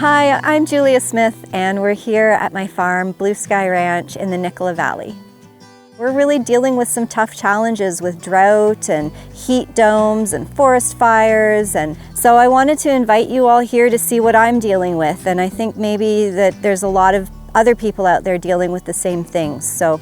Hi, I'm Julia Smith and we're here at my farm, Blue Sky Ranch in the Nicola Valley. We're really dealing with some tough challenges with drought and heat domes and forest fires, and so I wanted to invite you all here to see what I'm dealing with, and I think maybe that there's a lot of other people out there dealing with the same things. So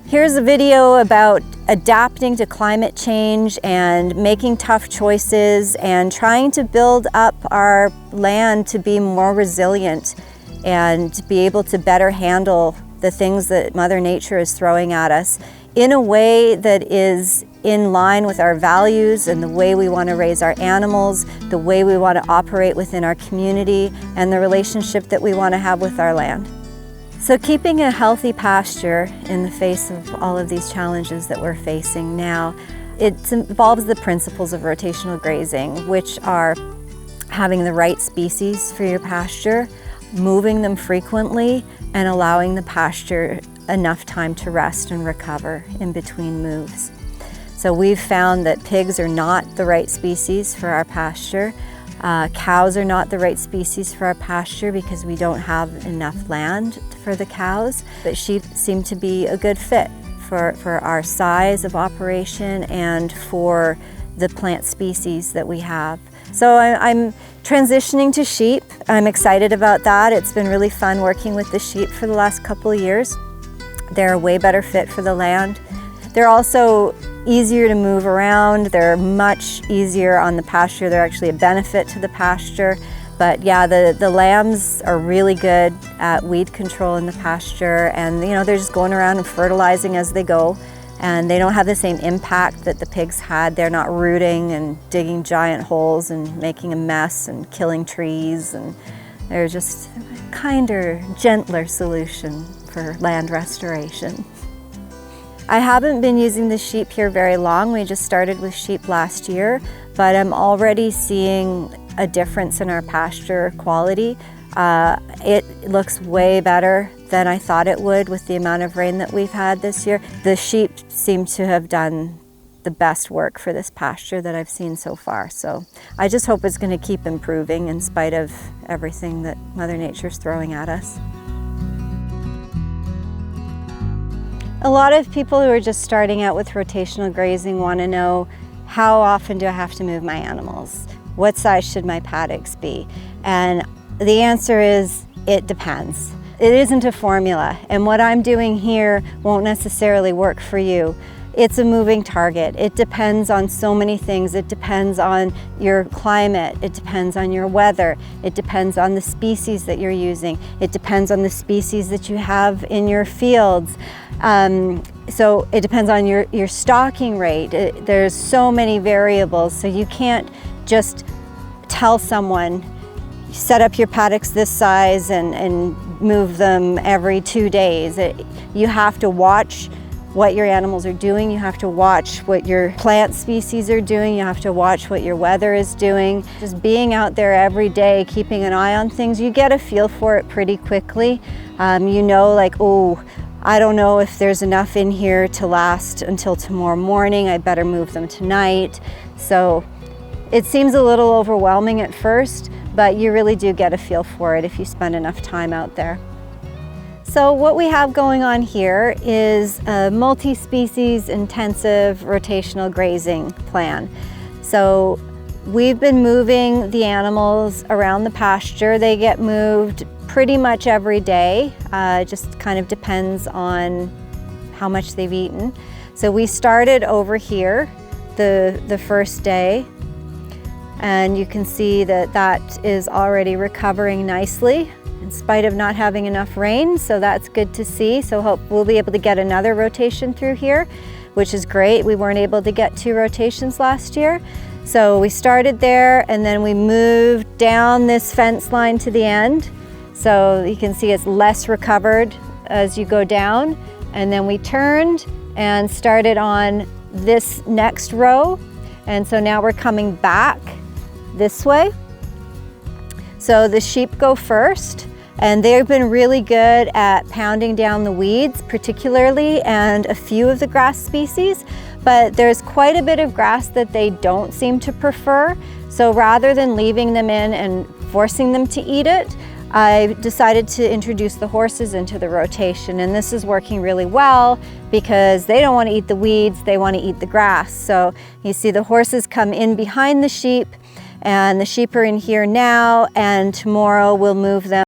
here's a video about adapting to climate change and making tough choices and trying to build up our land to be more resilient and to be able to better handle the things that Mother Nature is throwing at us in a way that is in line with our values and the way we want to raise our animals, the way we want to operate within our community, and the relationship that we want to have with our land. So keeping a healthy pasture in the face of all of these challenges that we're facing now, it involves the principles of rotational grazing, which are having the right species for your pasture, moving them frequently, and allowing the pasture enough time to rest and recover in between moves. So we've found that pigs are not the right species for our pasture. Cows are not the right species for our pasture because we don't have enough land for the cows, but sheep seem to be a good fit for our size of operation and for the plant species that we have. So I'm transitioning to sheep. I'm excited about that. It's been really fun working with the sheep for the last couple of years. They're a way better fit for the land. They're also easier to move around. They're much easier on the pasture. They're actually a benefit to the pasture. But yeah, the lambs are really good at weed control in the pasture, and they're just going around and fertilizing as they go. And they don't have the same impact that the pigs had. They're not rooting and digging giant holes and making a mess and killing trees. And they're just a kinder, gentler solution for land restoration. I haven't been using the sheep here very long. We just started with sheep last year, but I'm already seeing a difference in our pasture quality. It looks way better than I thought it would with the amount of rain that we've had this year. The sheep seem to have done the best work for this pasture that I've seen so far. So I just hope it's going to keep improving in spite of everything that Mother Nature's throwing at us. A lot of people who are just starting out with rotational grazing want to know, how often do I have to move my animals? What size should my paddocks be? And the answer is, it depends. It isn't a formula, and what I'm doing here won't necessarily work for you. It's a moving target. It depends on so many things. It depends on your climate. It depends on your weather. It depends on the species that you're using. It depends on the species that you have in your fields. So it depends on your stocking rate. There's so many variables, so you can't just tell someone, set up your paddocks this size and move them every 2 days. You have to watch what your animals are doing. You have to watch what your plant species are doing. You have to watch what your weather is doing. Just being out there every day, keeping an eye on things, you get a feel for it pretty quickly. Like, oh, I don't know if there's enough in here to last until tomorrow morning. I better move them tonight. So it seems a little overwhelming at first, but you really do get a feel for it if you spend enough time out there. So what we have going on here is a multi-species intensive rotational grazing plan. So we've been moving the animals around the pasture. They get moved pretty much every day. It just kind of depends on how much they've eaten. So we started over here the first day, and you can see that is already recovering nicely in spite of not having enough rain, so that's good to see. So hope we'll be able to get another rotation through here, which is great. We weren't able to get 2 rotations last year. So we started there, and then we moved down this fence line to the end. So you can see it's less recovered as you go down. And then we turned and started on this next row. And so now we're coming back this way. So the sheep go first, and they've been really good at pounding down the weeds particularly, and a few of the grass species, but there's quite a bit of grass that they don't seem to prefer. So rather than leaving them in and forcing them to eat it, I decided to introduce the horses into the rotation, and this is working really well because they don't want to eat the weeds, they want to eat the grass. So you see the horses come in behind the sheep, and the sheep are in here now, and tomorrow we'll move them